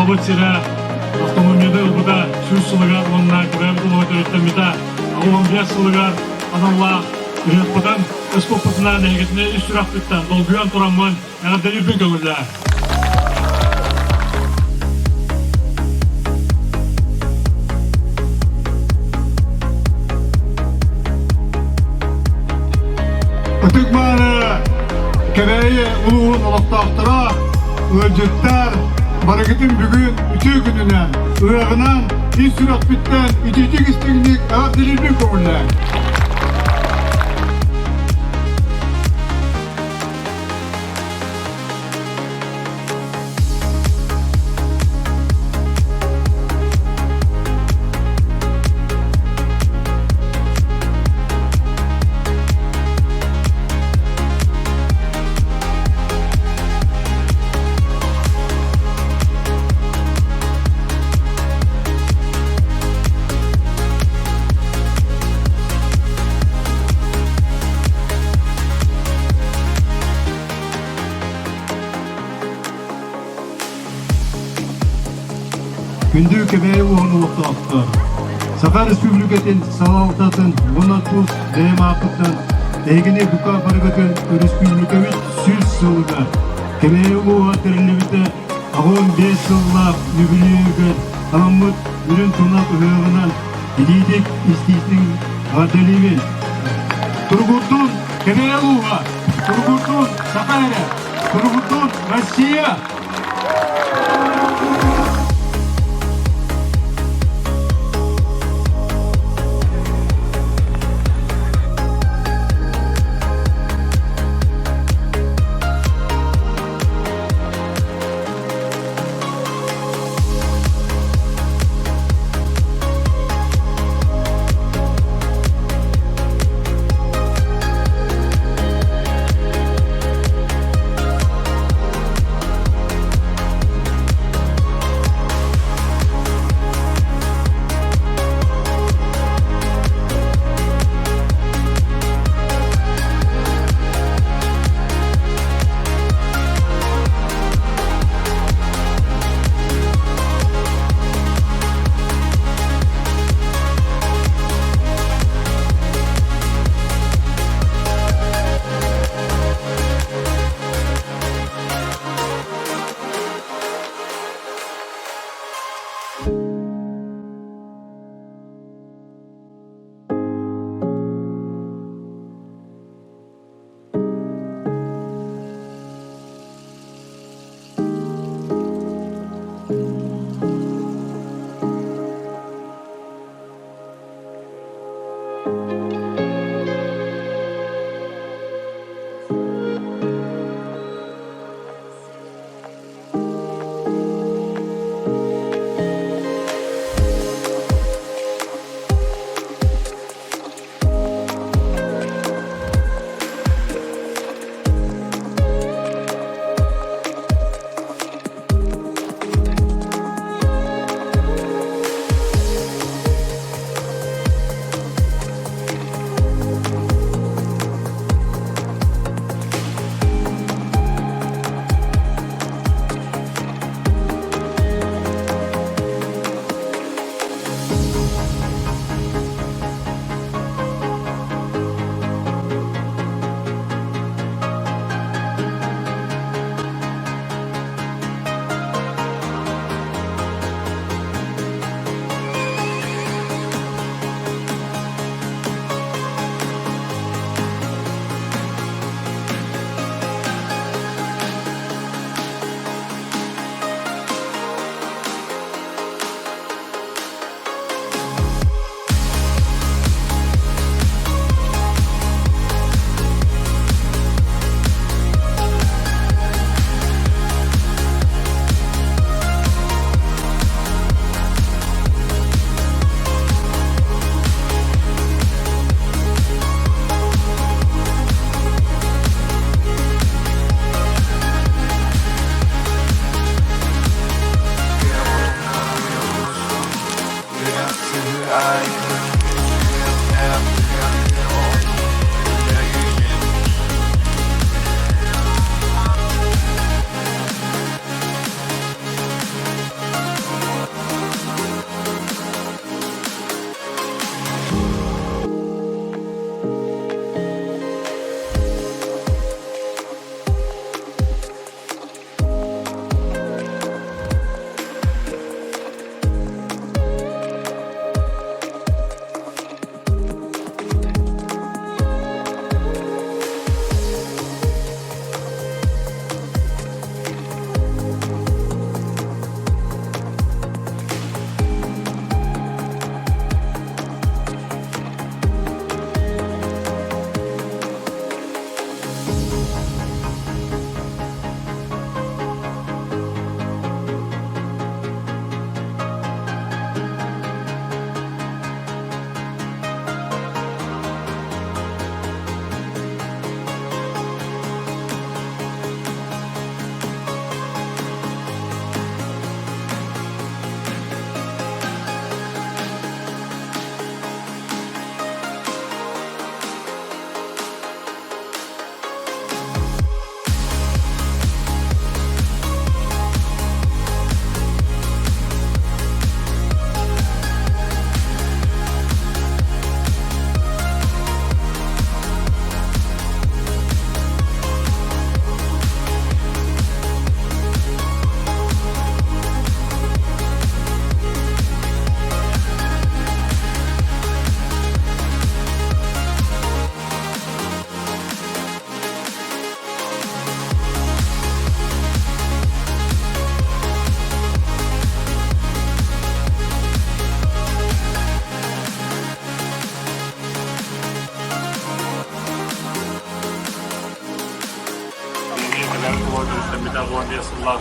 Хабатира, автомобильді ұлбыда сүз сылығар, онына кібәбі ұлығы өттіміда, ауын бес сылығар, адамла, үйетпідан, өспопытынан әйгетіне үстірақ біттен, долбүйен тұрамын, әғірден үрбін көгілі. Ötükmanı kereyi uluğun olaqtaqtıra, ölcüttər, barıqıtın bugün ütü gününen, ığığınan, sürat bitten, ititik istinlik, ağabdililbin kovullar. Gündüğü kebeği uğunu oktağıttı. Sakar Respublika'nın salaltatın, onatuz, deyim akıttan, eğini buka barıgatın Respublika'yı süz sılıga. Kebeği uğu terillibite, ağın 5 yılla yübülüyüge, tamamut, ürün tunak ığığınan, gididik istisinin adelimin. Turgutun kebeği uğu, Turgutun Sakarya, Turgutun Rusya.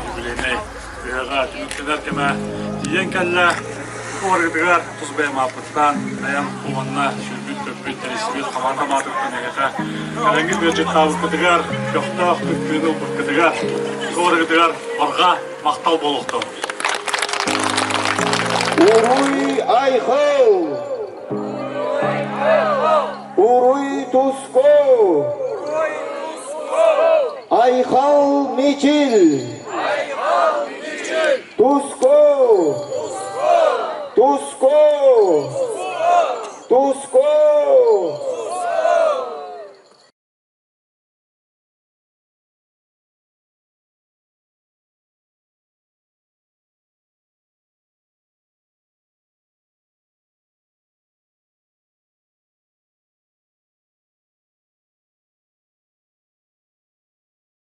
юбилейный Ысыах түнүктенер кеме тиен кәллә оргыдыгар тузбайма пыттан даян куланна шүрбүт көппүт тересибет команда матыктан егета кәләңгит бюджеттабы кыдыгар жоқтақ күппүнү кыдыгар оргыдыгар орга мактал болукту. Уруй айхау, уруй туско, айхал мичил, туско, туско, туско.